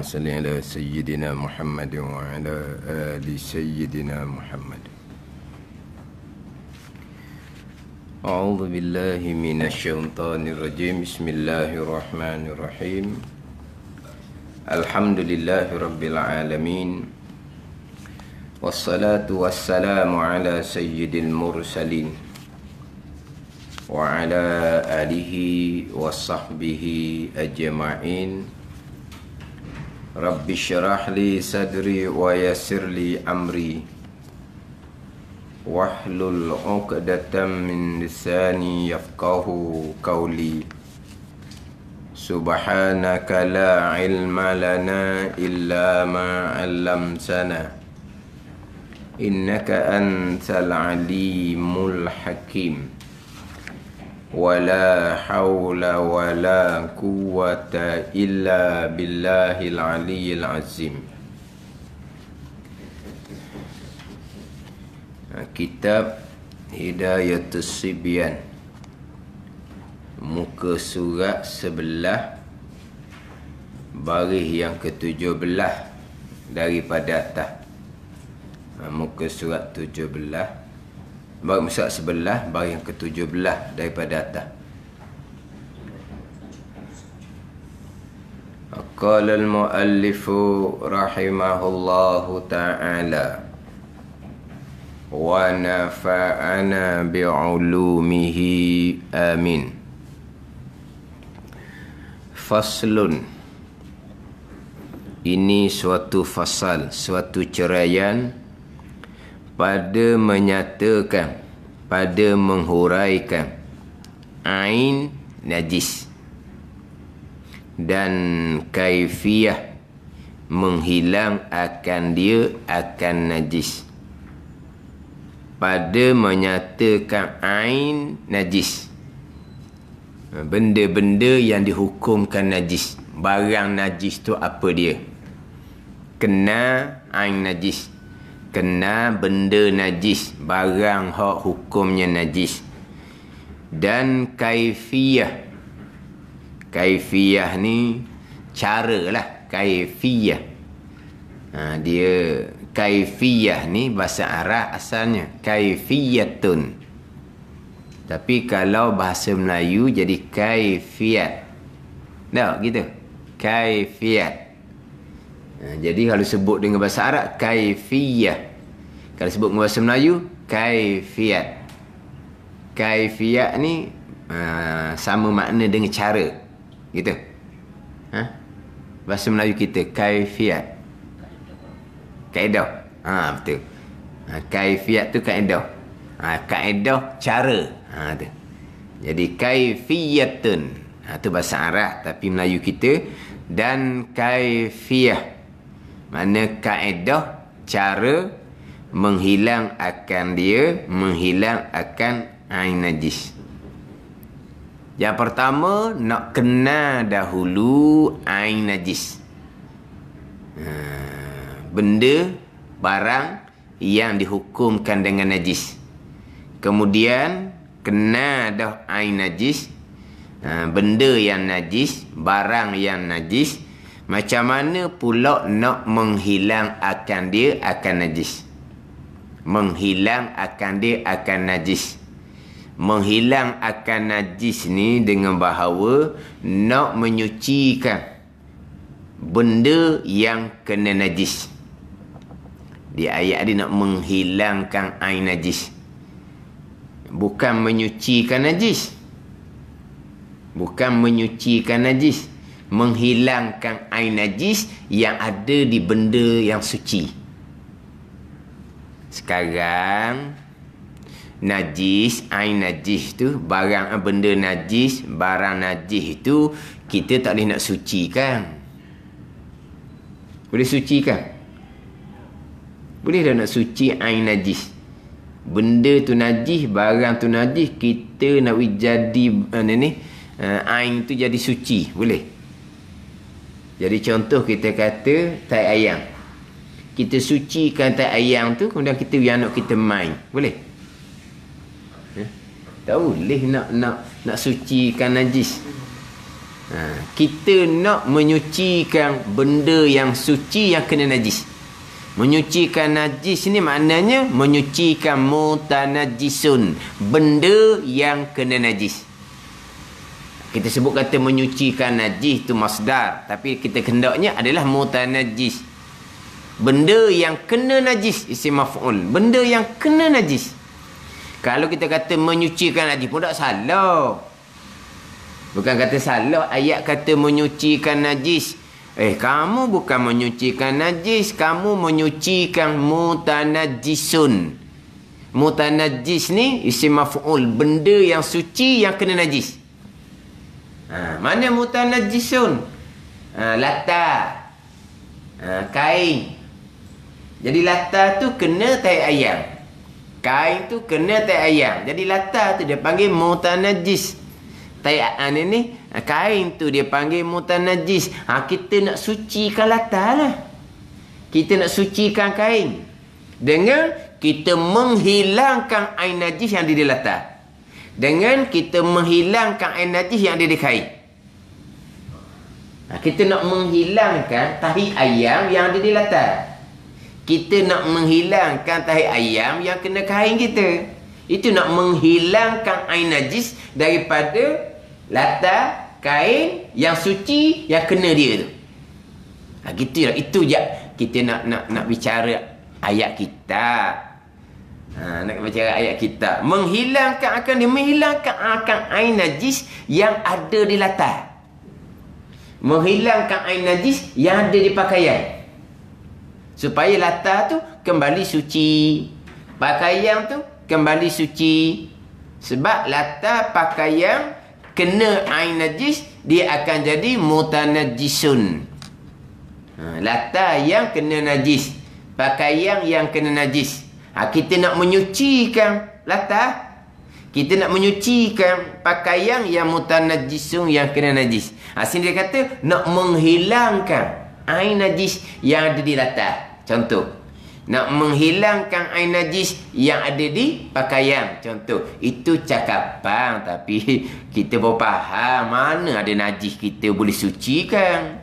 صل على سيدنا محمد وعلى آل سيدنا محمد. أعوذ بالله من الشيطان الرجيم. بسم الله الرحمن الرحيم. الحمد لله رب العالمين، والصلاة والسلام على سيد المرسلين وعلى آله وصحبه أجمعين. رب اشرح لي صدري ويسر لي أمري واحلل عقدة من لساني يفقه قولي. سبحانك لا علم لنا إلا ما علمتنا إنك أنت العليم الحكيم. ولا حول ولا قوة إلا بالله العلي العظيم. Kitab Hidayatus Sibyan, muka surat 11, baris yang ke-17 daripada atas. Muka surat 17, baris surat 11, baris yang ke-17 daripada atas. Qala al-muallifu rahimahullahu ta'ala wa nafa'ana bi'ulumihi amin. Faslun, ini suatu fasal, suatu ceraian pada menyatakan, pada menghuraikan ain najis dan kaifiyah menghilang akan dia akan najis. Pada menyatakan ain najis, benda-benda yang dihukumkan najis. Barang najis tu apa dia? Kena ain najis, kena benda najis, barang hak hukumnya najis. Dan kaifiyah, kaifiyah ni cara lah, kaifiyah. Dia kaifiyah ni bahasa Arab asalnya kaifiyatun, tapi kalau bahasa Melayu jadi kaifiyat. Tak gitu, kaifiyat. Jadi kalau sebut dengan bahasa Arab kaifiyah, kalau sebut dengan bahasa Melayu kaifiyat. Kaifiyat ni sama makna dengan cara gitu. Bahasa Melayu kita kaifiyat, kaedah. Betul. Kaifiyat tu kaedah. Kaedah cara. Tu. Jadi kaifiyatun. Tu bahasa Arab tapi Melayu kita. Dan kaifiyah, mana kaedah, cara menghilang akan dia, menghilang akan ain najis. Yang pertama, nak kena dahulu ain najis. Benda, barang yang dihukumkan dengan najis. Kemudian kena dah ain najis, benda yang najis, barang yang najis. Macam mana pula nak menghilang akan dia akan najis? Menghilang akan dia akan najis. Menghilang akan najis ni dengan bahawa nak menyucikan benda yang kena najis. Di ayat dia nak menghilangkan ain najis, bukan menyucikan najis. Bukan menyucikan najis, menghilangkan ain najis yang ada di benda yang suci. Sekarang najis, ain najis tu, barang, benda najis, barang najis itu kita tak boleh nak sucikan. Boleh sucikan? Boleh dah nak suci ain najis. Benda tu najis, barang tu najis, kita nak jadi ain tu jadi suci, boleh? Jadi contoh kita kata tai ayam. Kita sucikan tai ayam tu, kemudian kita anak kita main, boleh? Tak boleh nak sucikan najis. Kita nak menyucikan benda yang suci yang kena najis. Menyucikan najis ni maknanya menyucikan mutanajisun, benda yang kena najis. Kita sebut kata menyucikan najis tu masdar, tapi kita hendaknya adalah mutanajis. Benda yang kena najis, isim maf'ul. Benda yang kena najis. Kalau kita kata menyucikan najis pun tak salah. Bukan kata salah ayat kata menyucikan najis. Kamu bukan menyucikan najis, kamu menyucikan mutanajisun. Mutanajis ni isim maf'ul, benda yang suci yang kena najis. Mana mutanajisun? Latar, kain. Jadi latar tu kena tai ayam, kain tu kena tai ayam. Jadi latar tu dia panggil mutanajis. Kain tu dia panggil mutanajis. Kita nak sucikan latar lah. Kita nak sucikan kain dengan kita menghilangkan air najis yang ada di latar, dengan kita menghilangkan air najis yang ada di kain. Kita nak menghilangkan tahi ayam yang ada di latar. Kita nak menghilangkan tahi ayam yang kena kain kita. Itu nak menghilangkan air najis daripada latar kain yang suci yang kena dia tu. Gitulah. Itu je kita nak bicara ayat kita. Nak bicara ayat kita. Menghilangkan akan air najis yang ada di latar. Menghilangkan air najis yang ada di pakaian. Supaya latar tu kembali suci, pakaian tu kembali suci. Sebab latar pakaian kena air najis, dia akan jadi mutanajisun. Latar yang kena najis, pakaian yang kena najis. Kita nak menyucikan latar, kita nak menyucikan pakaian yang mutanajisun, yang kena najis. Sini dia kata nak menghilangkan air najis yang ada di latar. Contoh, nak menghilangkan air najis yang ada di pakaian. Contoh, itu cakapan, tapi kita baru faham mana ada najis kita boleh sucikan.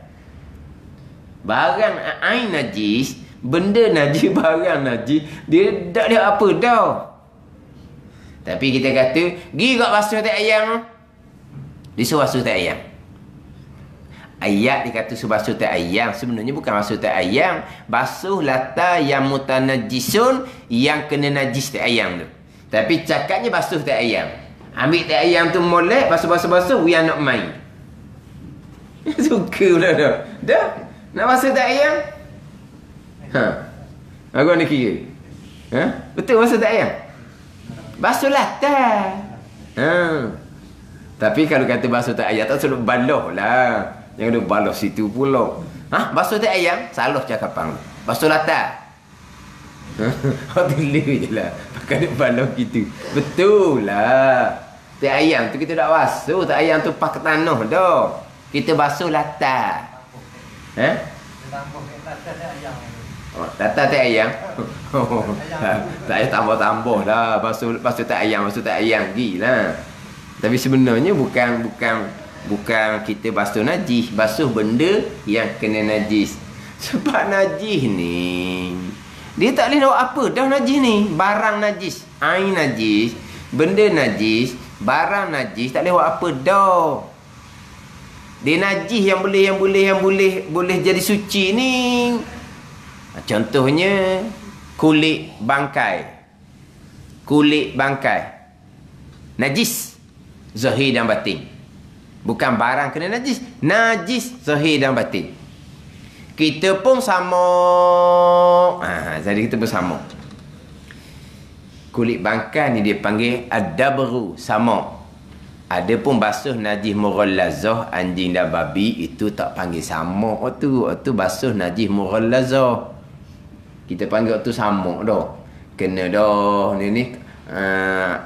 Barang air najis, benda najis, barang najis, dia tak ada apa dah. Tapi kita kata, pergi kat basuh tak ayam. Dia suruh basuh tak ayam. Ayat dia kata suruh basuh tak ayam. Sebenarnya bukan basuh tak ayam. Basuh latar yang mutanajisun, yang kena najis tak ayam tu. Tapi cakapnya basuh tak ayam. Ambil tak ayam tu molek, basuh-basuh, we are not main. Suka pula dah. Dah? Nak basuh tak ayam? Aku nak kira. Betul basuh tak ayam? Basuh latar. Tapi kalau kata basuh tak ayam, tak selalu baloh lah. Jangan ada baloh situ pula. Basuh tak ayam? Salah cakapan. Basuh latar. Tulis je lah. Pakai baloh gitu. Betul lah. Tak ayam tu kita tak basuh. Tak ayam tu pakai tanah dah. Kita basuh latar. Latar tak ayam. Tak payah tambah-tambah lah. Basuh tak ayam. Basuh tak ayam. Gila. Tapi sebenarnya bukan kita basuh najis. Basuh benda yang kena najis. Sebab najis ni, dia tak boleh buat apa dah najis ni. Barang najis, air najis, benda najis, barang najis, tak boleh buat apa dah. Dia najis yang boleh jadi suci ni. Contohnya kulit bangkai. Kulit bangkai najis zahir dan batin. Bukan barang kena najis, najis zahir dan batin. Kita pun sama. Jadi kita pun sama. Kulit bangkai ni dia panggil ad-dabru, sama. Ada pun basuh najis mughallazah, anjing dan babi, itu tak panggil sama. Waktu basuh najis mughallazah, kita panggil waktu sama dah. Kena dah ni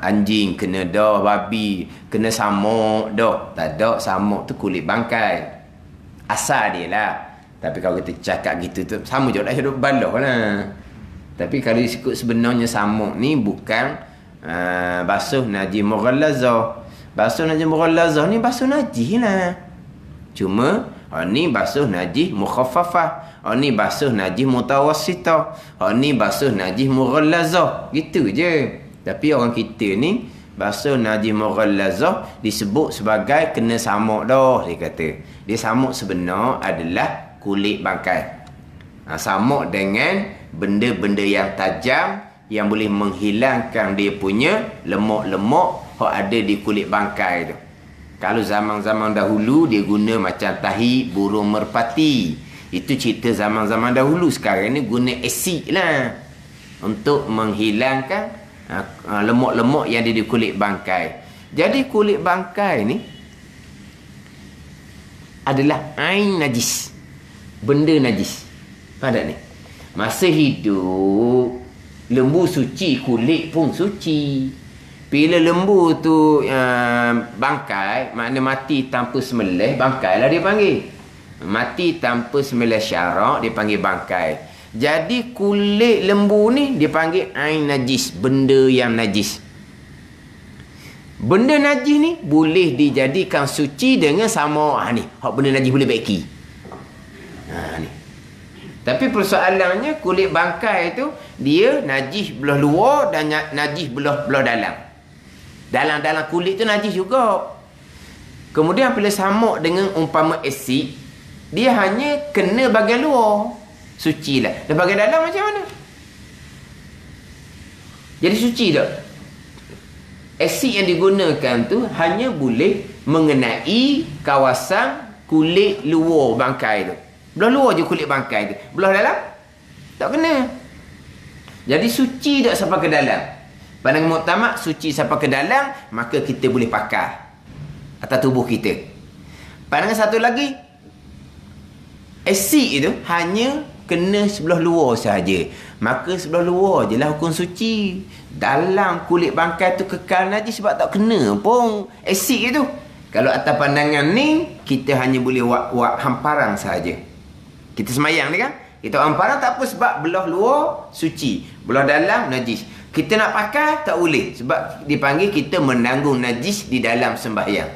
anjing kena dah, babi kena sama dah. Tak ada sama tu kulit bangkai asal dia lah. Tapi kalau kita cakap gitu tu sama je dah, hidup baloh lah. Tapi kalau disebut sebenarnya sama ni bukan basuh najis mughallazah. Basuh najis mughallazah ni basuh najis lah. Cuma ni basuh najis mukhaffafah, ni basuh najis mutawassitah, ni basuh najis mughallazah. Gitu je. Tapi orang kita ni basuh najis mughallazah disebut sebagai kena samuk dah, dia kata. Dia samuk sebenar adalah kulit bangkai. Samuk dengan benda-benda yang tajam yang boleh menghilangkan dia punya lemak-lemak yang ada di kulit bangkai tu. Kalau zaman-zaman dahulu dia guna macam tahi burung merpati. Itu cerita zaman-zaman dahulu. Sekarang ni guna asid lah untuk menghilangkan lemak-lemak yang ada di kulit bangkai. Jadi kulit bangkai ni adalah ain najis, benda najis. Faham tak ni? Masa hidup lembu suci, kulit pun suci. Bila lembu tu bangkai, makna mati tanpa sembelih, bangkai lah dia panggil. Mati tanpa sembelih syarak, dia panggil bangkai. Jadi kulit lembu ni dia panggil ain najis, benda yang najis. Benda najis ni boleh dijadikan suci dengan sama ni. Hak benda najis boleh baiki. Ni. Tapi persoalannya kulit bangkai tu dia najis belah luar dan najis belah dalam. Dalam kulit tu najis juga. Kemudian bila samuk dengan umpama asid, dia hanya kena bahagian luar, suci lah. Dan bahagian dalam macam mana? Jadi suci tak? Asid yang digunakan tu hanya boleh mengenai kawasan kulit luar bangkai tu. Belah luar je kulit bangkai tu. Belah dalam tak kena. Jadi suci tak sampai ke dalam. Pandangan muktamad suci sampai ke dalam, maka kita boleh pakai atas tubuh kita. Pandangan satu lagi, asid itu hanya kena sebelah luar sahaja. Maka sebelah luar je lah hukum suci. Dalam kulit bangkai tu kekal najis sebab tak kena pun asid itu. Kalau atas pandangan ni, kita hanya boleh buat hamparan sahaja. Kita semayang ni kan, kita hamparan tak apa sebab belah luar suci, belah dalam najis. Kita nak pakai tak boleh sebab dipanggil kita menanggung najis di dalam sembahyang.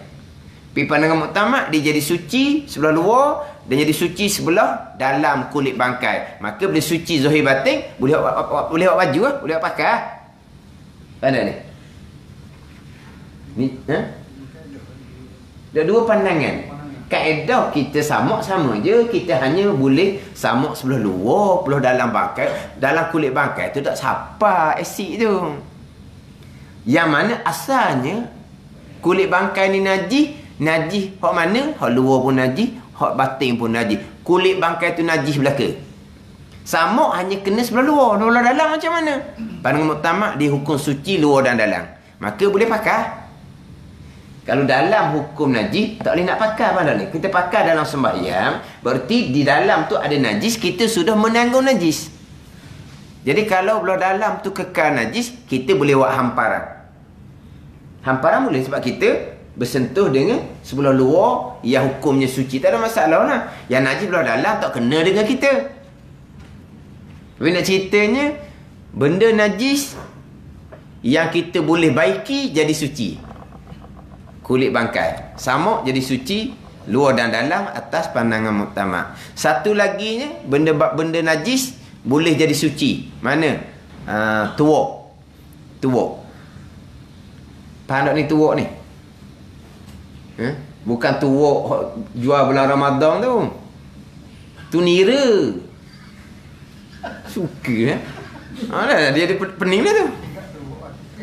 Tapi pandangan muktamad dia jadi suci sebelah luar dan jadi suci sebelah dalam kulit bangkai. Maka boleh suci zahir batin, boleh buat baju lah, boleh buat pakai. Pandang ni. Ni, Ada dua pandangan. Kaedah kita samuk sama je, kita hanya boleh samuk sebelah luar, sebelah dalam bangkai. Dalam kulit bangkai tu tak sapa asid tu. Yang mana asalnya kulit bangkai ni najis hak mana? Hak luar pun najis, hak batin pun najis. Kulit bangkai tu najis belaka. Samuk hanya kena sebelah luar, sebelah dalam macam mana? Pandangan muktamad dia hukum suci luar dan dalam. Maka boleh pakai. Kalau dalam hukum najis, tak boleh nak pakai pada ni. Kita pakai dalam sembahyang, berarti di dalam tu ada najis, kita sudah menanggung najis. Jadi kalau belah dalam tu kekal najis, kita boleh buat hamparan. Hamparan boleh sebab kita bersentuh dengan sebelah luar yang hukumnya suci. Tak ada masalah lah. Yang najis belah dalam tak kena dengan kita. Tapi nak ceritanya, benda najis yang kita boleh baiki jadi suci. Kulit bangkai. Samuk jadi suci luar dan dalam atas pandangan muktamad. Satu laginya, benda najis boleh jadi suci. Mana? Tuak. Faham tak ni tuak ni? Bukan tuak jual bulan Ramadan tu. Tu nira. Suka dah, dia ada pening dah tu.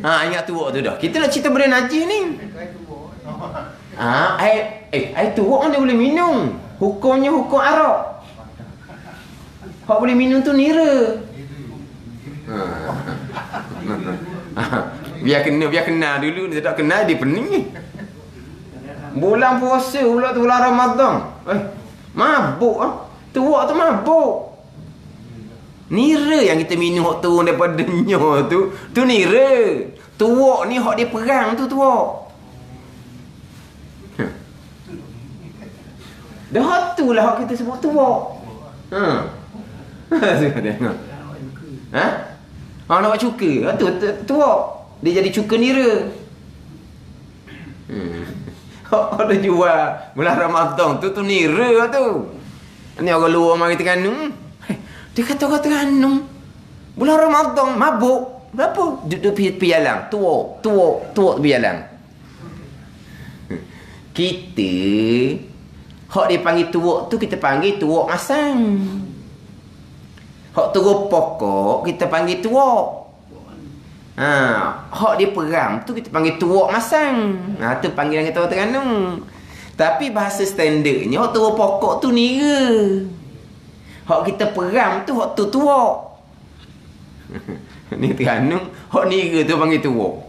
Ingat tuak tu dah. Kita nak cerita benda najis ni. Air tuak kan dia boleh minum. Hukumnya hukum arak. Hak boleh minum tu nira. Biar kena dulu. Dia tak kena, dia pening ni. Bulan puasa pula tu bulan Ramadan. Mabuk ah. Tuak tu mabuk. Nira yang kita minum hak turun daripada nyo tu. Tu nira. Tuak ni hak dia perang tu tuak. Dah tu lah hak kita sebut tuak. Tengok. Nak buat cuka. Tu tuak. Dia jadi cuka nira. Hak ada jual bulan Ramadan tu nira tu. Ni orang luar mari Terengganu. Dia kata orang Terengganu bulan Ramadan mabuk. Berapa? Duduk pialang. Tuak pialang. Kita hak dia panggil tuak tu kita panggil tuak masang. Hak turun pokok kita panggil tuak. Hak dia peram tu kita panggil tuak masang. Tu panggilan kita orang Terengganu. Tapi bahasa standardnya hak turun pokok tu nira. Hak kita peram tu hak tu tuak. Ni Terengganu hak nira tu panggil tuak.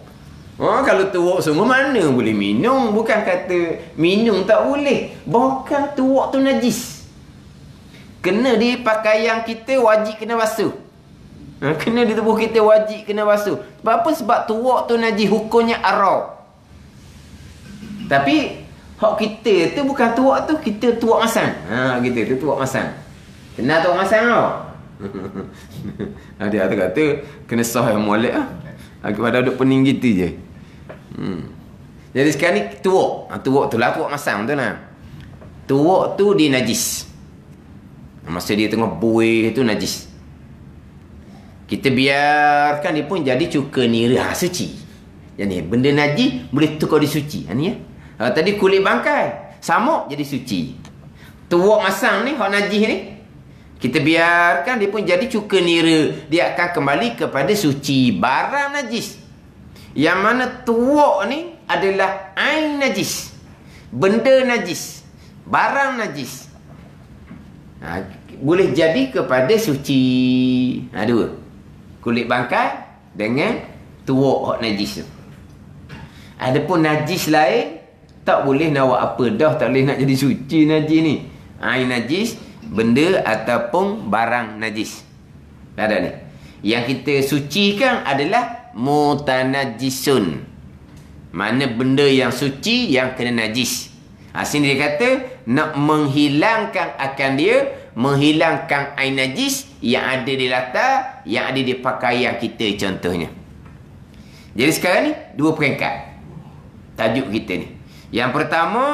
Kalau tuak semua mana boleh minum. Bukan kata minum tak boleh. Bukan tuak tu najis. Kena di pakaian kita wajib kena basuh. Kena di tubuh kita wajib kena basuh. Sebab apa? Sebab tuak tu najis, hukumnya arau. Tapi hak kita tu bukan tuak tu, kita tuak masang. Kita tu tuak masang. Kenal tuak masang tau? Dia kata kena sah yang molek lah. Pada duduk pening gitu je. Jadi sekarang ni tuak. Tuak tu lah, tuak masang tu lah. Tuak tu dia najis. Masa dia tengah buih tu najis. Kita biarkan dia pun jadi cuka nira suci. Jadi benda najis boleh tukar di suci. Ni ya. Tadi kulit bangkai, samuk jadi suci. Tuak masang ni hak najis ni, kita biarkan dia pun jadi cuka nira. Dia akan kembali kepada suci. Barang najis. Yang mana tuak ni adalah ain najis. Benda najis. Barang najis. Boleh jadi kepada suci. Dua. Kulit bangkai dengan tuak hak najis tu. Adapun najis lain tak boleh nak buat apa dah. Tak boleh nak jadi suci najis ni. Ain najis, benda ataupun barang najis. Ada ni. Yang kita sucikan adalah mutanajisun. Mana benda yang suci yang kena najis. Sini dia kata nak menghilangkan akan dia, menghilangkan ain najis yang ada di latar, yang ada di pakaian kita contohnya. Jadi sekarang ni dua peringkat tajuk kita ni. Yang pertama,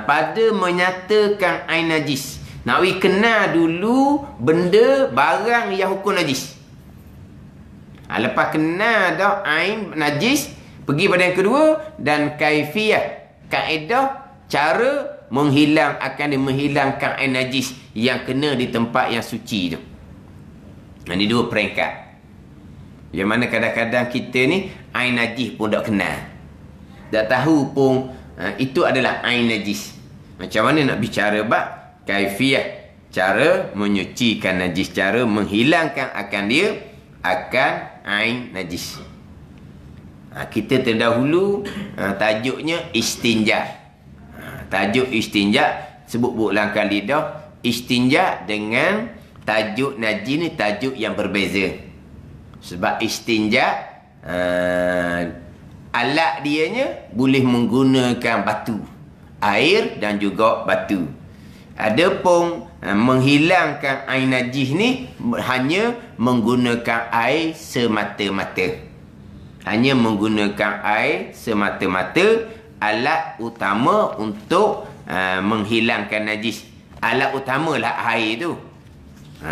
pada menyatakan ain najis. Nak kenal dulu benda barang yang hukum najis. Lepas kenal dah ain najis, pergi pada yang kedua, dan kaifiyah, kaedah, cara menghilangkan ain najis yang kena di tempat yang suci tu. Ini dua peringkat. Yang mana kadang-kadang kita ni ain najis pun tak kenal. Tak tahu pun itu adalah ain najis. Macam mana nak bicara bab kaifiyah, cara menyucikan najis, cara menghilangkan akan dia akan ain najis. Kita terdahulu tajuknya istinja. Tajuk istinja sebut bulan kali dah. Istinja dengan tajuk najis ni tajuk yang berbeza. Sebab istinja alat dianya boleh menggunakan batu, air dan juga batu. Adapun menghilangkan air najis ni hanya menggunakan air semata-mata. Hanya menggunakan air semata-mata. Alat utama untuk menghilangkan najis. Alat utamalah air tu.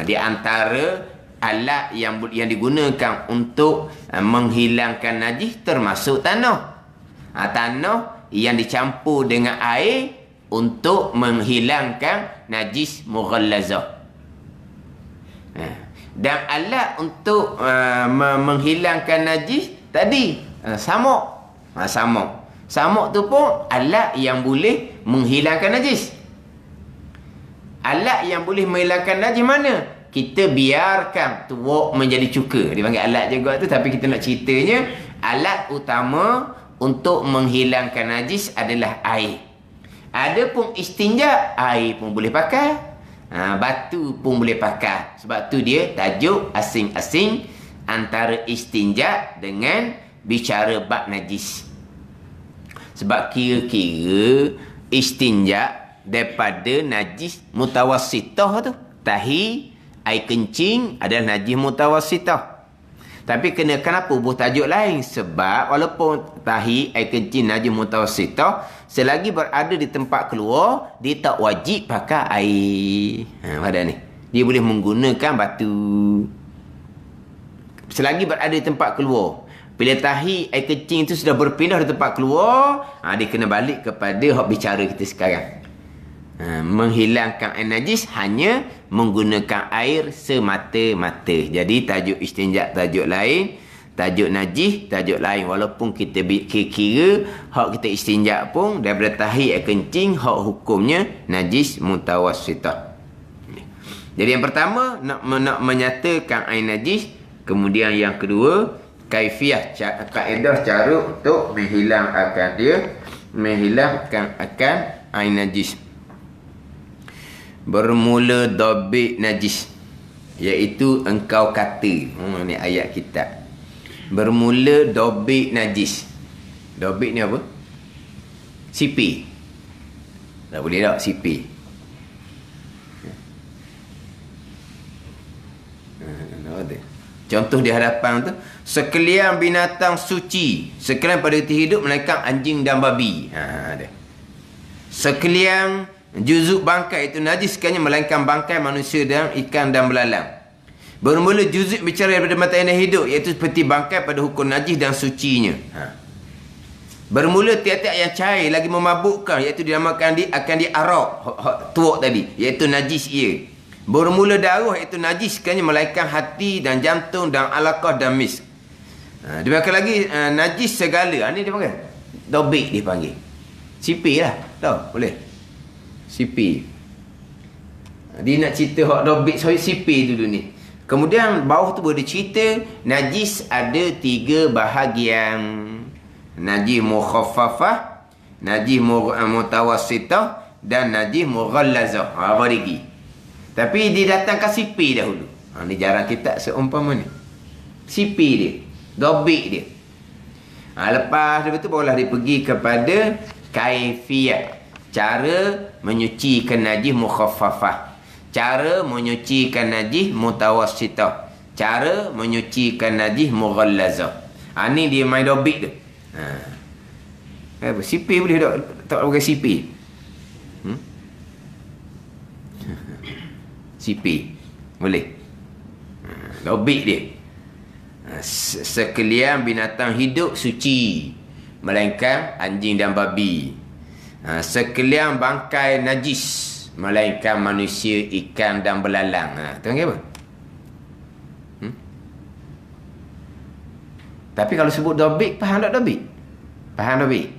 Di antara alat yang digunakan untuk menghilangkan najis termasuk tanah. Tanah yang dicampur dengan air untuk menghilangkan najis mughallazah. Dan alat untuk menghilangkan najis tadi samuk. Samuk. Samuk tu pun alat yang boleh menghilangkan najis. Alat yang boleh menghilangkan najis mana? Kita biarkan tuak menjadi cuka. Dia panggil alat juga tu, tapi kita nak ceritanya alat utama untuk menghilangkan najis adalah air. Adapun istinja, air pun boleh pakai, batu pun boleh pakai. Sebab tu dia tajuk asing-asing antara istinja dengan bicara bab najis. Sebab kira-kira istinja daripada najis mutawassitah tu. Tahi, air kencing adalah najis mutawassitah. Tapi kenapa buat tajuk lain? Sebab walaupun tahi, air kencing, najis mutawassithah, selagi berada di tempat keluar, dia tak wajib pakai air. Pada ni. Dia boleh menggunakan batu. Selagi berada di tempat keluar. Bila tahi, air kencing itu sudah berpindah di tempat keluar, dia kena balik kepada hak bicara kita sekarang. Menghilangkan air najis hanya menggunakan air semata-mata. Jadi tajuk istinja tajuk lain, tajuk najis tajuk lain. Walaupun kita kira hak kita istinja pun daripada tahi air kencing, hak hukumnya najis mutawassithah. Jadi yang pertama nak menyatakan air najis, kemudian yang kedua kaifiah, kaedah cara untuk menghilangkan air najis. Bermula dobik najis, iaitu engkau kata. Ni ayat kitab. Bermula dobik najis. Dobik ni apa? Sipi. Tak boleh tak sipi. Contoh di hadapan tu, sekalian binatang suci, sekalian pada hidup melainkan anjing dan babi. Ada. Sekalian juzuk bangkai itu najis sekalian melainkan bangkai manusia dan ikan dan belalang. Bermula juzuk bicara daripada mata yang hidup, iaitu seperti bangkai pada hukum najis dan sucinya. Bermula tiap-tiap yang cair lagi memabukkan, iaitu dinamakan akan diarak tuak tadi, iaitu najis ia. Bermula darah, iaitu najis sekalian melainkan hati dan jantung dan alaqah dan misk. Dipanggil lagi najis segala. Ni dia panggil dobik, dia panggil sipi lah. Tahu boleh sipi. Dia nak cerita hak dobik sipi dulu ni. Kemudian bawah tu boleh cerita najis ada 3 bahagian. Najis mukhaffafah, najis mutawassithah dan najis mughallazah. Lagi. Tapi dia datangkan sipi dahulu. Ni jarang kita seumpama ni. Sipi dia, dobik dia. Lepas daripada tu barulah dia pergi kepada kaifiat, cara menyucikan najis mukhaffafah, cara menyucikan najis mutawassithah, cara menyucikan najis mughallazah. Ni dia main dobik tu. Apa sipi boleh tak pakai sipi? Sipi boleh. Dobik dia. Sekalian binatang hidup suci melainkan anjing dan babi. Sekalian bangkai najis melainkan manusia, ikan dan belalang. Tu apa? Tapi kalau sebut dobik, faham tak dobik? Faham dobik?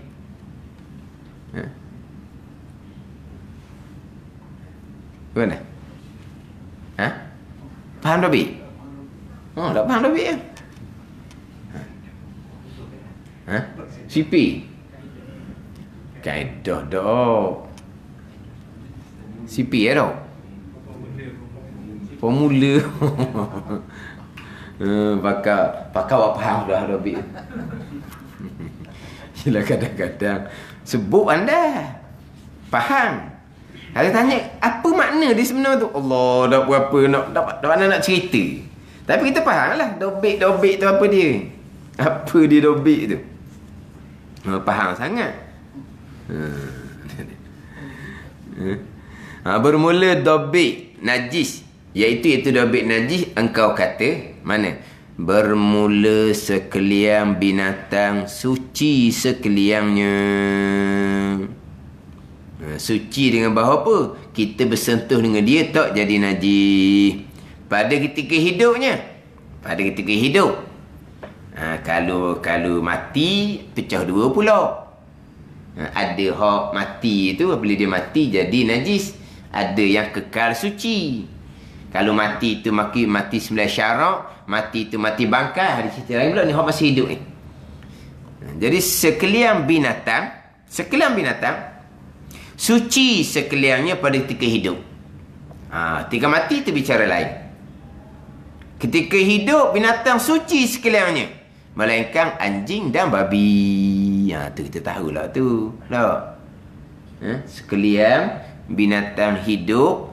Mana? Faham dobik? Tak faham dobik ya? Sipi. Kaedah dok. Sipi ya dok. Formula. Pakar awak faham dah dobik. Yelah kadang-kadang sebut anda faham. Ada tanya apa makna dia sebenar tu. Allah, dah berapa nak mana nak cerita. Tapi kita faham lah dobik tu apa dia. Apa dia dobik tu. Faham sangat. Bermula dobik najis, iaitu dobik najis engkau kata mana? Bermula sekalian binatang suci sekaliannya. Suci dengan bahawa apa? Kita bersentuh dengan dia tak jadi najis. Pada ketika hidupnya. Pada ketika hidup. Kalau mati pecah dua pula. Ada hak mati itu apabila dia mati jadi najis. Ada yang kekal suci. Kalau mati itu mati sembilan syarak, mati itu mati bangkai. Ada cerita lain pula ni hak masih hidup ni. Jadi sekalian binatang suci sekaliannya pada ketika hidup. Ketika mati itu bicara lain. Ketika hidup binatang suci sekaliannya, melainkan anjing dan babi. Tu kita tahulah tu. Sekalian binatang hidup,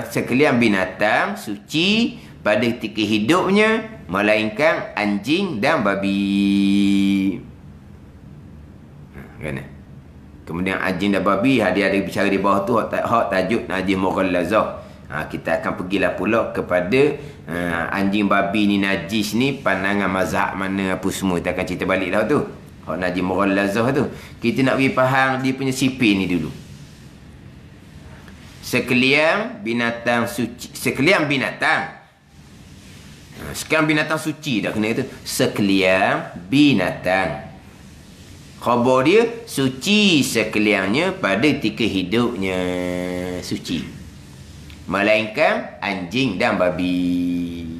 sekalian binatang suci pada ketika hidupnya, melainkan anjing dan babi. Kan? Kemudian anjing dan babi, dia ada bicara di bawah tu hak tajuk najis mughallazah. Kita akan pergilah pula kepada anjing babi ni najis ni, pandangan mazhab mana apa semua. Kita akan cerita balik lah tu. Hak najis mughallazah tu. Kita nak pergi faham dia punya sipir ni dulu. Sekalian binatang suci. Sekalian binatang. Sekarang binatang suci dah kena kata. Sekalian binatang. Khabar dia suci sekaliannya pada ketika hidupnya suci. Melainkan anjing dan babi.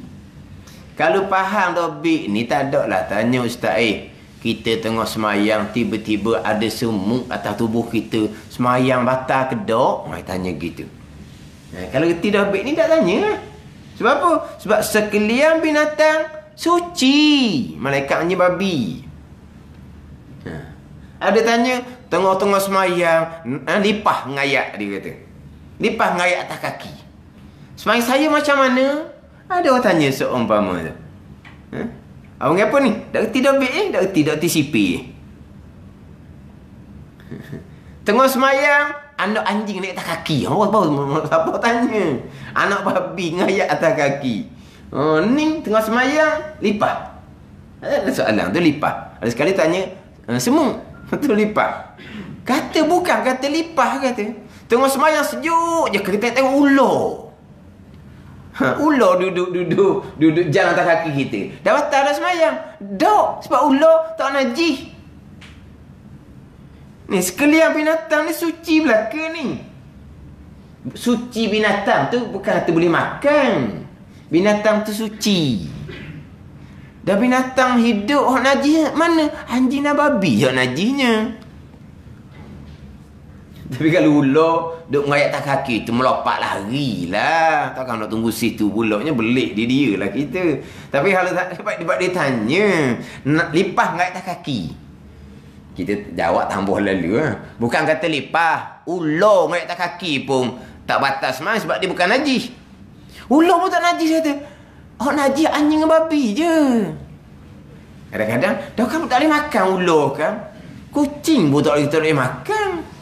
Kalau faham topik ni tak ada lah tanya ustaz, kita tengah semayang tiba-tiba ada semut atas tubuh kita, semayang batal ke tak? Tanya gitu. Kalau tidak topik ni tak tanya. Sebab apa? Sebab sekalian binatang suci. Malaikat anjing babi. Ada tanya, tengah-tengah semayang, lipah ngayak dia kata. Lipah ngayak atas kaki. Semayang saya macam mana? Ada orang tanya seumpama tu. Abang apa ni? Dak reti dak dak reti sipir. Tengah semayang, anak anjing naik atas kaki. Siapa tanya? Anak babi ngayak atas kaki. Ni tengah semayang, lipah. Ada soalan tu lipah. Ada sekali tanya, semut. Tu lipah. Kata bukan, kata lipah kata. Tengah semayang sejuk je, kita tengok ular. Ular duduk jalan atas kaki kita. Dah batal dah semayang. Dok, sebab ular tak najis. Ni sekalian binatang ni suci belaka ni. Suci binatang tu bukan kata boleh makan. Binatang tu suci. Dah binatang hidup hak najis mana? Anjing dan babi hak najisnya. Tapi kalau ular duk ngayak atas kaki tu melompat lari lah. Takkan nak tunggu situ pulaknya belik dia lah kita. Tapi kalau tak dapat dia tanya, nak lipah ngayak atas kaki. Kita jawab tambah lalu lah. Bukan kata lipah, ular ngayak atas kaki pun tak batas mai sebab dia bukan najis. Ular pun tak najis kata. Oh najis anjing dengan babi je. Kadang-kadang dah kan tak boleh makan ular kan. Kucing pun tak boleh makan.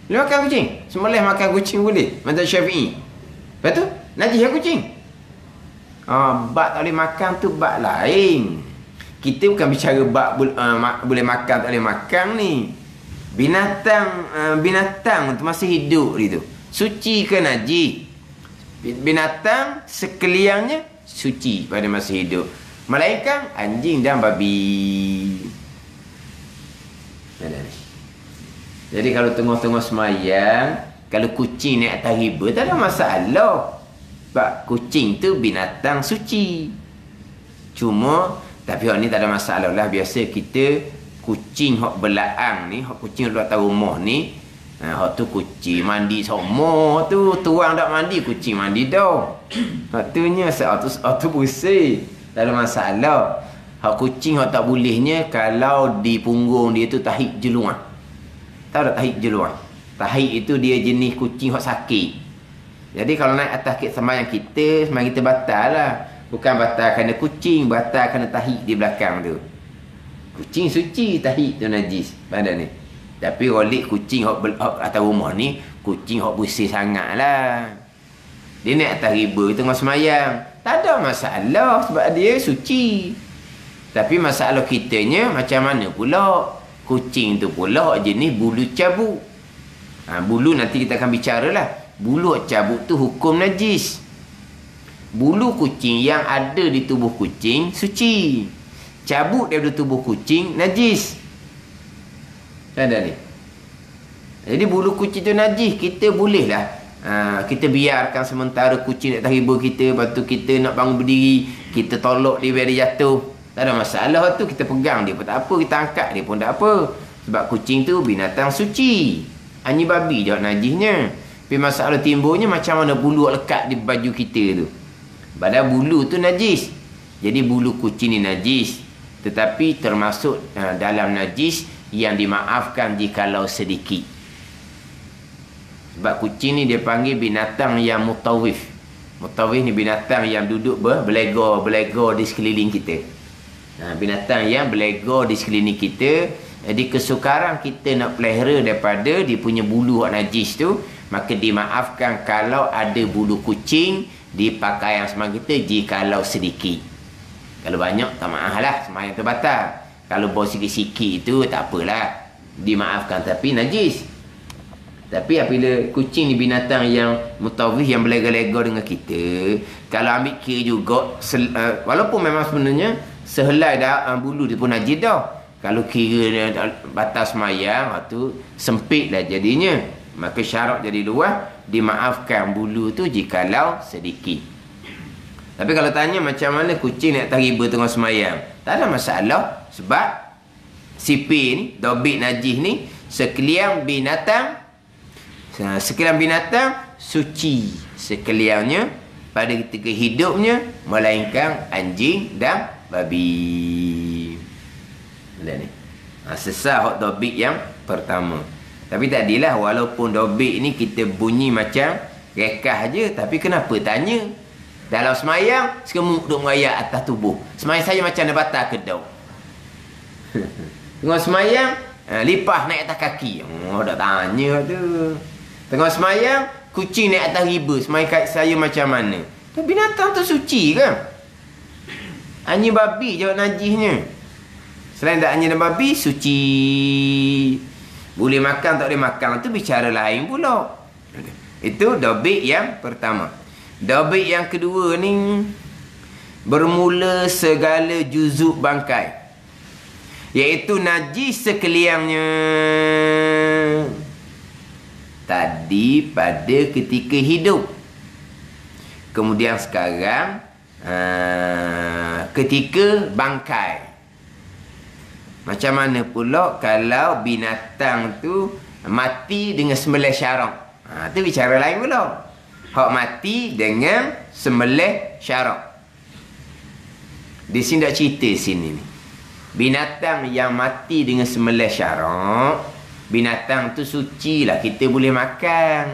Boleh makan kucing? Sembelih makan kucing boleh. Mazhab Syafi'i. Lepas tu, najis ya kucing. Bak tak boleh makan tu bak lain. Kita bukan bicara bak boleh makan tak boleh makan ni. Binatang tu masih hidup dia tu. Suci ke najis? Binatang sekaliannya suci pada masa hidup. Melainkan anjing dan babi. Jadi kalau tengah-tengah semayang, kalau kucing naik atas riba, tak ada masalah. Sebab kucing tu binatang suci. Cuma, tapi orang ni tak ada masalah lah. Biasa kita, kucing hak belaang ni, hak kucing hak atas rumah ni, hak tu kucing mandi semua tu. Tuang tak mandi, kucing mandi dah. Hak tu nya, hak tu bersih. Tak ada masalah. Hak kucing hak tak bolehnya, kalau di punggung dia tu tahik jeluan. Tahu tak tahik jeluan? Tahik itu dia jenis kucing hak sakit. Jadi kalau naik atas sembahyang kita batal lah. Bukan batal kerana kucing, batal kerana tahik di belakang tu. Kucing suci, tahik tu najis pada ni. Tapi rolik kucing hak atas rumah ni, kucing hak bersih sangat lah. Dia naik atas riba tengah sembahyang. Tak ada masalah sebab dia suci. Tapi masalah kitanya macam mana pula? Kucing tu pula jenis bulu cabuk. Bulu nanti kita akan bicara lah. Bulu cabuk tu hukum najis. Bulu kucing yang ada di tubuh kucing suci. Cabuk daripada tubuh kucing najis. Ada ni. Jadi bulu kucing tu najis. Kita boleh lah. Kita biarkan sementara kucing nak terhibur kita. Lepas tu kita nak bangun berdiri. Kita tolak dia biar dia jatuh. Tak ada masalah tu. Kita pegang dia pun tak apa. Kita angkat dia pun tak apa. Sebab kucing tu binatang suci. Anjing babi je najisnya. Tapi masalah timbulnya macam mana bulu lekat di baju kita tu. Padahal bulu tu najis. Jadi bulu kucing ni najis. Tetapi termasuk dalam najis yang dimaafkan jikalau sedikit. Sebab kucing ni dia panggil binatang yang mutawif. Mutawif ni binatang yang duduk berlega-berlega di sekeliling kita. Binatang yang berlega di sekeliling kita. Jadi kesukaran kita nak pelihara daripada dia punya bulu hak najis tu, maka dimaafkan kalau ada bulu kucing di pakaian sembahyang kita jikalau sedikit. Kalau banyak tak maaf lah, sembahyang terbatal. Kalau bau sikit-sikit itu tak apalah, dimaafkan, tapi najis. Tapi apabila kucing ni binatang yang mutawif, yang berlega-lega dengan kita, kalau ambil kira juga, walaupun memang sebenarnya sehelai dah bulu dia pun najis dah. Kalau kira batas semayang, tu sempit dah jadinya. Maka syarat jadi luas, dimaafkan bulu tu jikalau sedikit. Tapi kalau tanya macam mana kucing nak atas riba tengah semayang, tak ada masalah. Sebab sipir ni, dobit najis ni, sekalian binatang suci sekaliannya pada ketika hidupnya, melainkan anjing dan babi. Ni sesah hak dobit yang pertama. Tapi tadilah, walaupun dobit ni kita bunyi macam rekah je, tapi kenapa tanya? Dalam semayang semut duk merayak atas tubuh. Semayang saya macam ada batal kedau. Tengah semayang lipah naik atas kaki. Dak tanya tu. Tengah semayang kucing naik atas riba. Semayang saya macam mana? Binatang tu suci kan? Anjing babi je najisnya. Selain tak anjing dan babi, suci. Boleh makan tak boleh makan, tu bicara lain pula. Itu dobit yang pertama. Dobit yang kedua ni, bermula segala juzuk bangkai, iaitu najis sekaliannya. Tadi pada ketika hidup, kemudian sekarang ketika bangkai. Macam mana pula kalau binatang tu mati dengan sembelih syarak? Tu bicara lain pula. Hak mati dengan sembelih syarak. Di sini tak cerita sini ni. Binatang yang mati dengan sembelih syarak, binatang tu suci lah, kita boleh makan.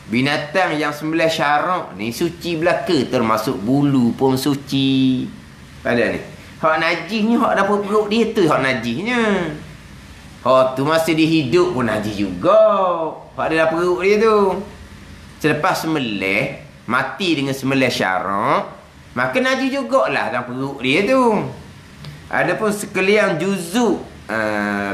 Binatang yang sembelih syarak ni suci belaka, termasuk bulu pun suci. Pada ni hak najisnya, hak dapur perut dia tu hak najisnya. Hak tu masa dia hidup pun najis juga. Hak dia dapur perut dia tu. Selepas sembelih, mati dengan sembelih syarak, maka najis jugalah dalam perut dia tu. Adapun sekalian juzuk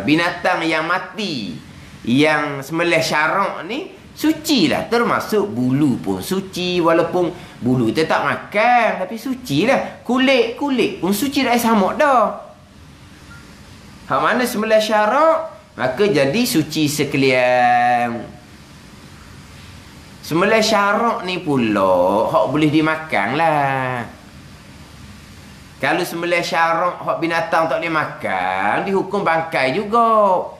binatang yang mati, yang sembelih syarak ni, suci lah, termasuk bulu pun suci. Walaupun bulu kita tak makan, tapi suci lah. Kulit pun suci dah, sama dah. Hak mana sembelih syarak, maka jadi suci sekalian. Sembelih syarak ni pula hak boleh dimakan lah. Kalau sembelih syarak hak binatang tak boleh makan, dihukum bangkai juga.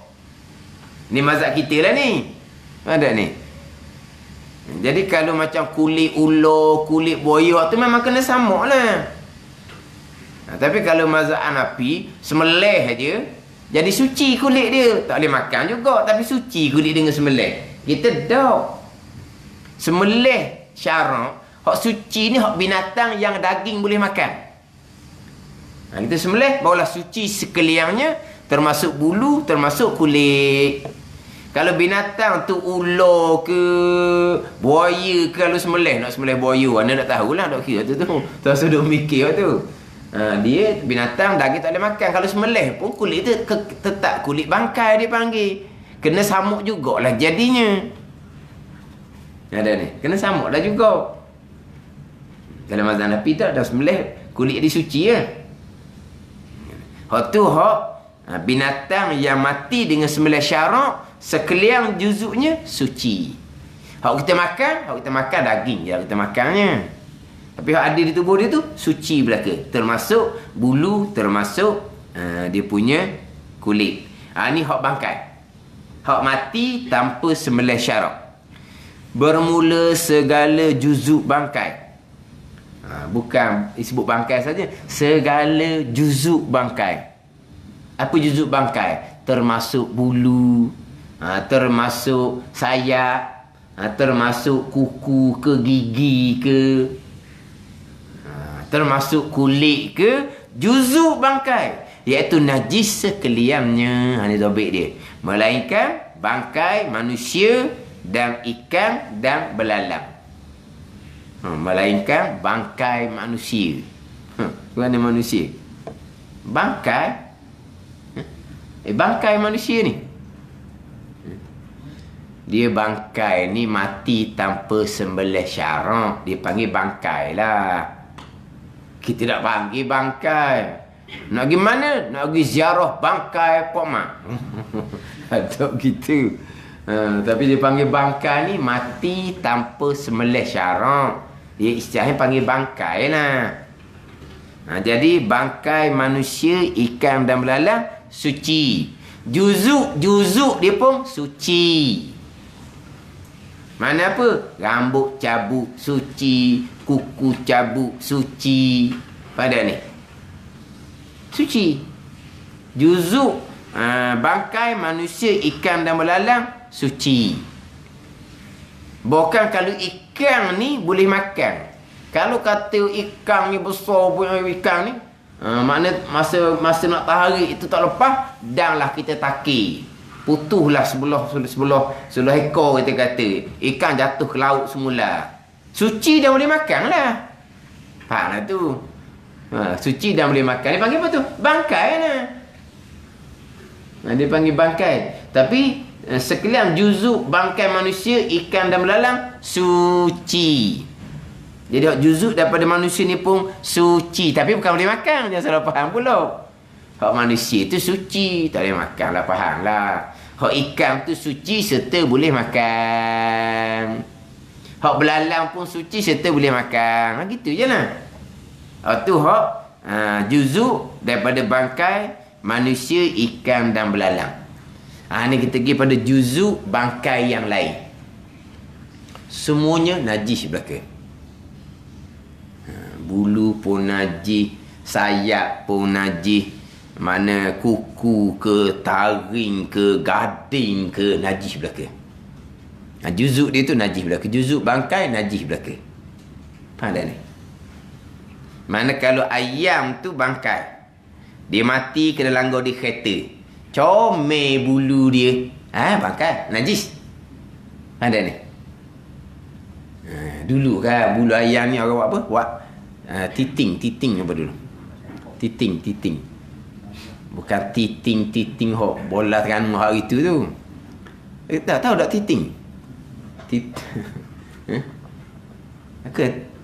Ni mazhab kita lah ni. Ada ni. Jadi kalau macam kulit ular, kulit buaya, tu memang kena samak lah. Tapi kalau mazhab Hanafi, sembelih aja jadi suci kulit dia. Tak boleh makan juga, tapi suci kulit dengan sembelih. Kita dah sembelih syarak, hak suci ni hak binatang yang daging boleh makan. Kita sembelih barulah suci sekaliannya, termasuk bulu, termasuk kulit. Kalau binatang tu ular ke buaya ke, kalau sembelih, nak sembelih buaya, anda nak tahulah, tak kira tu tak sudah mikir tu. Dia binatang daging tak boleh makan. Kalau sembelih pun kulit tu tetap kulit bangkai dia panggil. Kena samuk jugalah jadinya. Ada ni, kena samuk dah juga. Dalam mazhab Hanafi tak ada sembelih, kulit dia suci ya. Hak tu hak binatang yang mati dengan sembelih syarak, sekalian juzuknya suci. Hak kita makan daging je kita makannya. Tapi hak ada di tubuh dia tu suci belaka, termasuk bulu, termasuk dia punya kulit. Ni hak bangkai, hak mati tanpa sembelih syarak. Bermula segala juzuk bangkai. Bukan disebut bangkai saja, segala juzuk bangkai. Apa juzuk bangkai? Termasuk bulu, termasuk sayap, termasuk kuku ke, gigi ke, termasuk kulit ke, juzuk bangkai, iaitu najis sekaliannya. Ini topik dia. Melainkan bangkai manusia dan ikan dan belalang. Melainkan bangkai manusia. Mana manusia? Bangkai? Bangkai manusia ni. Dia bangkai ni mati tanpa sembelih syarak. Dia panggil bangkai lah. Kita tak panggil bangkai. Nak pergi mana? Nak pergi ziarah bangkai Pok Mak. Tak gitu. Tapi dia panggil bangkai ni mati tanpa sembelih syarak. Dia istilahnya panggil bangkai lah. Jadi bangkai manusia, ikan dan belalang suci. Juzuk dia pun suci. Mana apa? Rambut cabut suci, kuku cabut suci. Pada ni suci. Juzuk bangkai manusia, ikan dan belalang suci. Bukan kalau ikan ni boleh makan. Kalau kata ikan ni besar punya ikan ni, makna masa nak tarik itu tak lepas, danlah kita takir. Putuhlah sebelah ekor kita kata. Ikan jatuh ke laut semula. Suci dah boleh makan lah. Faham lah tu. Suci dah boleh makan. Dia panggil apa tu? Bangkai lah. Dia panggil bangkai. Tapi sekalian juzuk bangkai manusia, ikan dan belalang suci. Jadi juzuk daripada manusia ni pun suci. Tapi bukan boleh makan. Jangan salah faham pula. Hak manusia tu suci. Tak boleh makan lah. Faham lah. Hak ikan tu suci serta boleh makan. Hak belalang pun suci serta boleh makan. Gitu je lah. Tu hak juzuk daripada bangkai manusia, ikan dan belalang. Ni kita pergi pada juzuk bangkai yang lain. Semuanya najis belaka. Bulu pun najis, sayap pun najis, mana kuku ke, taring ke, gading ke, najis belaka. Juzuk dia tu najis belaka. Juzuk bangkai najis belaka. Faham tak ni? Mana kalau ayam tu bangkai, dia mati kena langgar di kereta, comel bulu dia, bangkai najis. Faham tak ni? Dulu kan bulu ayam ni orang buat apa? Titing apa dulu? Titing. Bukan titing hok bola Terengganu hari tu. Tak tahu tak titing?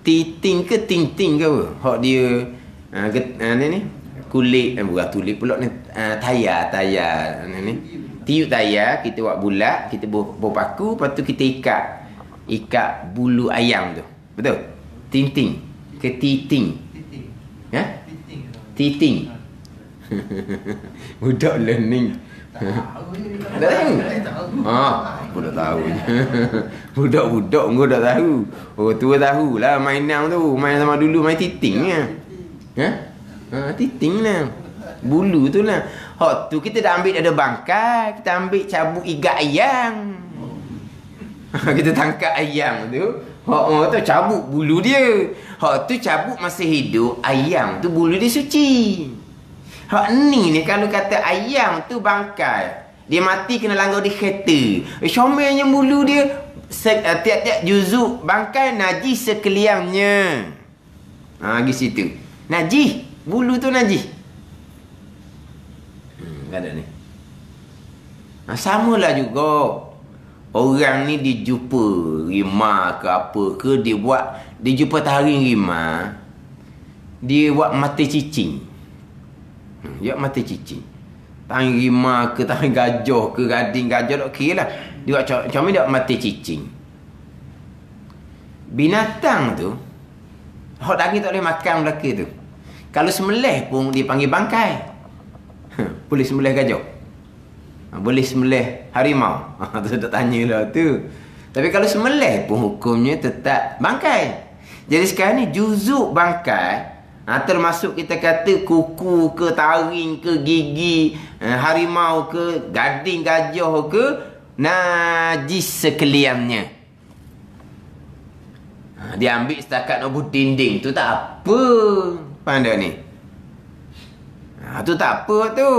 Titing ke ting ke apa? Hok dia ni kulit, bukan kulit pula ni, tayar ni. Tiup tayar kita buat bulat, kita berpaku, lepas tu kita ikat bulu ayam tu. Betul? Ting ke titing? Titing. Budak learning. Tak tahu. Aku dah tahu. Budak-budak kau dah tahu. Oh, tua tahulah mainan tu. Main sama dulu main titing lah. Titing lah. Bulu tu lah. Hak tu kita dah ambil ada bangkai, kita ambil cabut igat ayam. Kita tangkap ayam tu. Hak tu cabut bulu dia. Hak tu cabut masa hidup, ayam tu bulu dia suci. Hak ni kalau kata ayam tu bangkai, dia mati kena langgar di kereta, comelnya bulu dia. Tiap-tiap juzuk bangkai najis sekaliannya. Di situ najis, bulu tu najis. Kan ni. Samalah juga orang ni dijumpa rimah ke apa ke, dia jumpa taring rimah, dia buat mata cicing. Dia mata cicing. Taring rimah ke, taring gajah ke, gading gajah tak kira lah. Dia buat macam ni, dia buat mata cicing. Binatang tu, hak daging tak boleh makan belaka tu. Kalau sembelih pun dia panggil bangkai. Boleh sembelih gajah, boleh sembelih harimau. Tu tak tanyalah tu. Tapi kalau sembelih pun hukumnya tetap bangkai. Jadi sekarang ni juzuk bangkai, termasuk kita kata kuku ke, taring ke, gigi harimau ke, gading gajah ke, najis sekaliannya. Dia ambil setakat nombor dinding tu tak apa. Faham tak ni? Tu tak apa tu.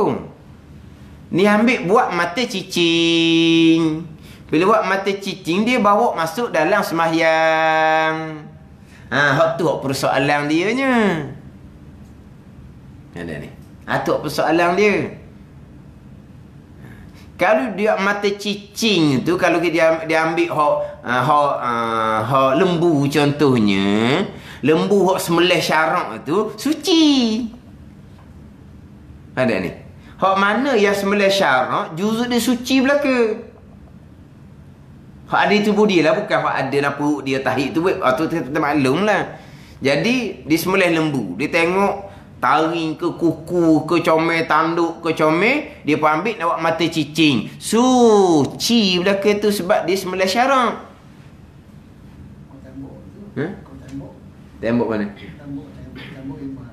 Ni ambil buat mata cicing. Bila buat mata cicing, dia bawa masuk dalam sembahyang. Hak tu hak persoalan dia nya. Ada ni. Tu hak persoalan dia. Kalau dia mata cicing tu, kalau dia ambil hak lembu contohnya, lembu hak semelih syarak tu suci. Ada ni. Hak mana yang semelih syarak, juzuk dia suci belaka. Hak ada tubuh dia lah, bukan hak ada nak perut dia tahik tu. Kita maklum lah. Jadi, dia semelih lembu. Dia tengok taring ke kuku ke comel, tanduk ke comel, dia pun ambil nak buat mata cicing. Suci belaka tu sebab dia semelih syarak. Tembok mana? Tembok iman.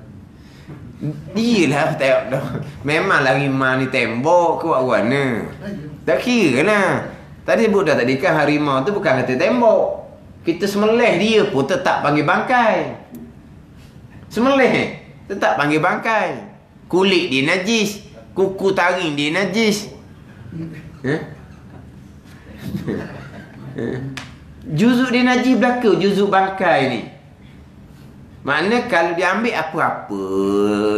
Iyalah tengok dah. Memanglah iman ni tembok ke buat mana? Tak kira lah. Tadi sebut dah tadi kan harimau tu bukan kata tembok. Kita semelih dia pun tetap panggil bangkai. Semelih tetap panggil bangkai. Kulit dia najis, kuku taring dia najis. Juzuk dia najis belaka, juzuk bangkai ni. Makna kalau dia ambil apa-apa,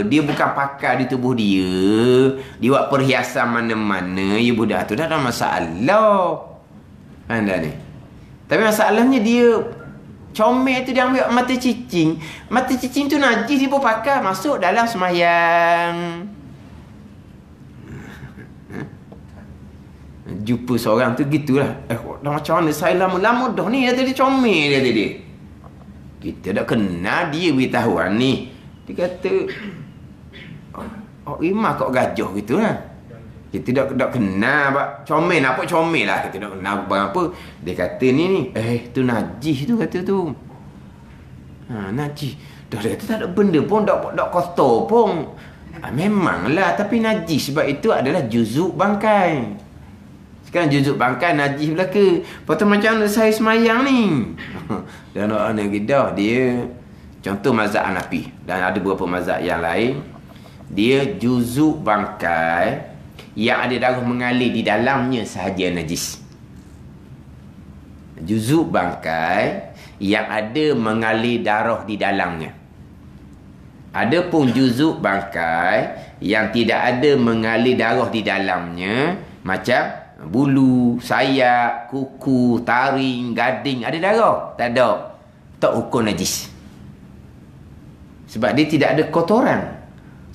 dia bukan pakar di tubuh dia, dia buat perhiasan mana-mana, ya budak tu dah ada masalah. Anda ni. Tapi masalahnya dia comel tu dia ambil mata cicing. Mata cicing tu najis, dia pun pakar masuk dalam sembahyang. Jumpa seorang tu gitulah. Dah macam mana saya lama-lama dah ni, dia tadi comel dia tadi. Kita dah kenal dia beritahuan ni. Dia kata, Imah kau gajah gitu lah. Kita dah kenal comel, apa comel lah. Kita dah kenal barang apa. Dia kata ni, tu najis tu kata tu. Najis. Dah dia kata tak ada benda pun, dak kotor pun. Memanglah, tapi najis. Sebab itu adalah juzuk bangkai. Sekarang juzuk bangkai najis belaka. Lepas tu macam mana saya semayang ni? Dan orang yang gidah, dia contoh mazhab Hanafi. Dan ada beberapa mazhab yang lain. Dia juzuk bangkai yang ada darah mengalir di dalamnya sahaja najis. Juzuk bangkai yang ada mengalir darah di dalamnya. Adapun juzuk bangkai yang tidak ada mengalir darah di dalamnya, macam bulu, sayap, kuku, taring, gading, ada darah? Tak ada. Tak hukum najis. Sebab dia tidak ada kotoran.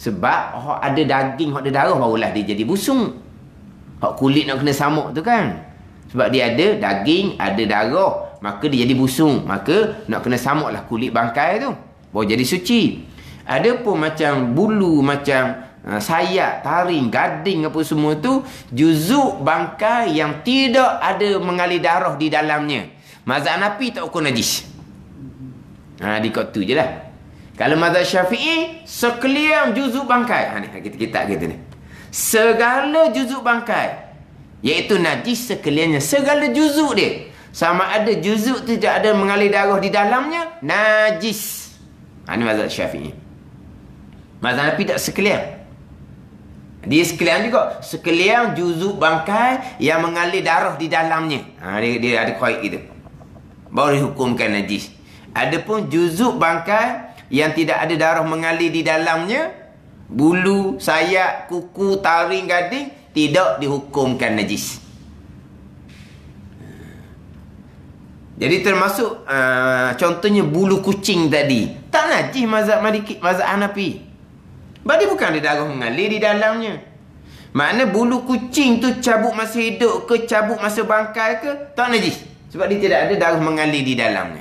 Sebab ada daging, ada darah, barulah dia jadi busung. Kulit nak kena samuk tu kan. Sebab dia ada daging, ada darah, maka dia jadi busung. Maka nak kena samuk lah kulit bangkai tu, baru jadi suci. Ada pun macam bulu, macam sayap, taring, gading apa semua tu, juzuk bangkai yang tidak ada mengalir darah di dalamnya. Mazhab Hanafi tak hukum najis. Di kot tu je lah. Kalau mazhab Syafi'i, sekalian juzuk bangkai. Ni kita ni. Segala juzuk bangkai, iaitu najis sekaliannya. Segala juzuk dia. Sama ada juzuk tu tidak ada mengalir darah di dalamnya, najis. Ini mazhab Syafi'i. Mazhab Hanafi tak sekalian. Dia sekalian juga. Sekalian juzuk bangkai yang mengalir darah di dalamnya. Dia ada khaid gitu. Baru dihukumkan najis. Adapun juzuk bangkai yang tidak ada darah mengalir di dalamnya, bulu, sayap, kuku, taring, gading, tidak dihukumkan najis. Jadi termasuk contohnya bulu kucing tadi. Tak najis mazhab Hanafi. Sebab dia bukan ada darah mengalir di dalamnya. Makna bulu kucing tu cabut masa hidup ke, cabut masa bangkai ke, tak najis. Sebab dia tidak ada darah mengalir di dalamnya.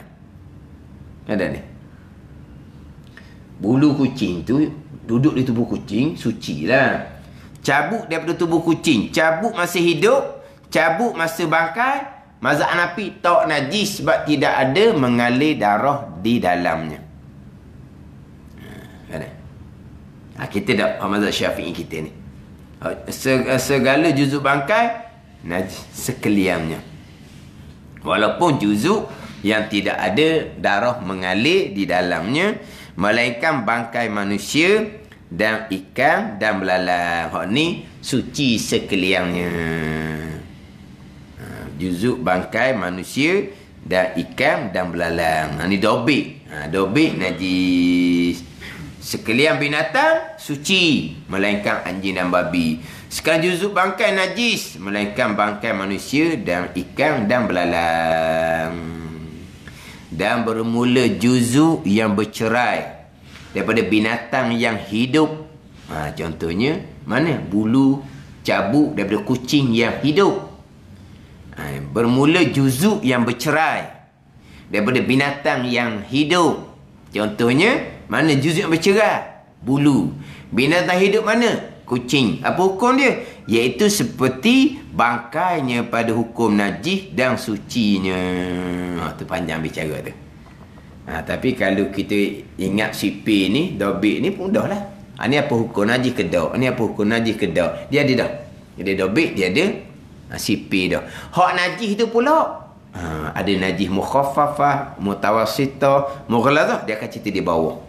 Ada ni. Bulu kucing tu duduk di tubuh kucing, suci lah. Cabut daripada tubuh kucing, cabut masa hidup, cabut masa bangkai, mazhab Hanafi tak najis sebab tidak ada mengalir darah di dalamnya. Kita dah mazhab Syafi'i kita ni. Segala juzuk bangkai najis sekaliannya. Walaupun juzuk yang tidak ada darah mengalir di dalamnya, melainkan bangkai manusia dan ikan dan belalang. Hak ni suci sekaliannya. Juzuk bangkai manusia dan ikan dan belalang. Ni dobik. Dobik najis. Sekalian binatang suci, melainkan anjing dan babi. Sekarang juzuk bangkai najis, melainkan bangkai manusia dan ikan dan belalang. Dan bermula juzuk yang bercerai daripada binatang yang hidup. Contohnya mana? Bulu cabuk daripada kucing yang hidup. Bermula juzuk yang bercerai daripada binatang yang hidup. Contohnya mana juzuk yang bercerai? Bulu. Binatang hidup mana? Kucing. Apa hukum dia? Iaitu seperti bangkainya pada hukum najis dan sucinya. Tu panjang bicara tu. Tapi kalau kita ingat sipir ni, dobik ni pun dah lah. Ni apa hukum najis ke tak? Ni apa hukum najis ke tak? Dia ada dah. Dia dobik, dia ada sipir dah. Hak najis tu pula. Ada najis mukhaffafah, mutawassitah, mughalazah. Dia akan cerita di bawah.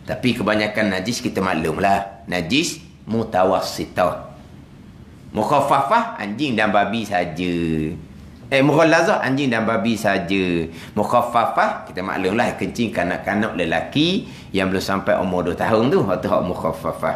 Tapi kebanyakan najis kita maklum lah. Najis mutawassitah. Mukhaffafah anjing dan babi saja. Mughalazah anjing dan babi saja. Mukhaffafah kita maklum lah, kencing kanak-kanak lelaki yang belum sampai umur 2 tahun tu. Hak tu hak mukhaffafah.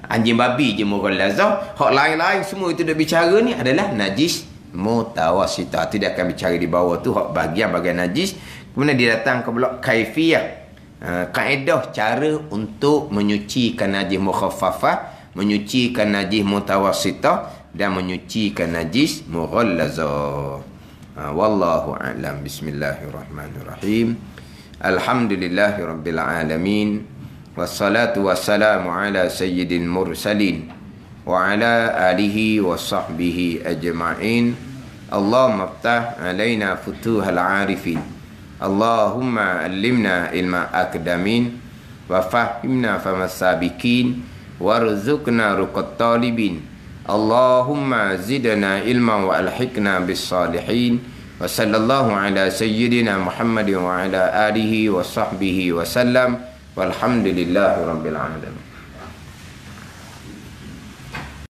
Anjing babi je mughalazah. Hak lain-lain semua itu dah bicara ni adalah najis mutawassitah. Tu dia akan bicara di bawah tu hak bahagian-bahagian najis. Kemudian dia datang ke blok kaifiyah. Kaedah cara untuk menyucikan najis mukhaffafah, menyucikan najis mutawassitah dan menyucikan najis mughallazah. Wallahu a'lam. Bismillahirrahmanirrahim. Alhamdulillahirabbil alamin. Wassalatu wassalamu ala sayyidil mursalin wa ala alihi wa sahbihi ajma'in. Allahumma iftah alaina futuhal arifin. Allahumma allimna ilma akdamin wa fahimna famasabikin warzuqna ruqat talibin. Allahumma zidna ilma wa alhiqna bis salihin. Wa sallallahu ala sayyidina Muhammadin wa ala alihi wa sahbihi wa sallam. Walhamdulillahi rabbil alamin.